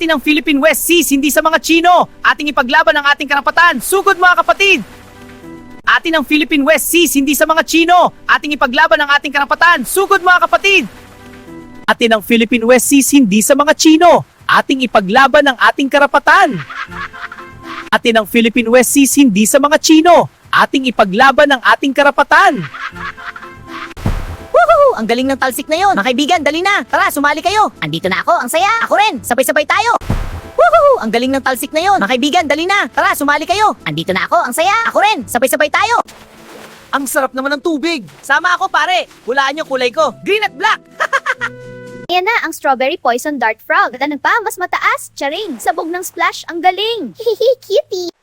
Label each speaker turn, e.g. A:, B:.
A: Atin ang Philippine West Seas, hindi sa mga Chino. Ating ipaglaban ang ating karapatan. Sugod mga kapatid! Atin ang Philippine West Seas, hindi sa mga Chino. Ating ipaglaban ang ating karapatan. Sugod mga kapatid! Atin ang Philippine West Seas, hindi sa mga Chino. Ating ipaglaban ang ating karapatan. Atin ang Philippine West Seas, hindi sa mga Chino. Ating ipaglaban ang ating karapatan.
B: Woohoo! Ang galing ng talsik na yon. Mga kaibigan, dali na. Tara, sumali kayo. Andito na ako, ang saya. Ako rin, sabay-sabay tayo. Woohoo! Ang galing ng talsik na yon. Mga kaibigan, dali na. Tara, sumali kayo. Andito na ako, ang saya. Ako rin, sabay-sabay tayo.
A: Ang sarap naman ng tubig. Sama ako pare. Hulaan yung kulay ko. Green at black.
C: Ayan na ang strawberry poison dart frog. At ano pa, mas mataas? Charing! Sabog ng splash, ang galing! Hihihi, cutie!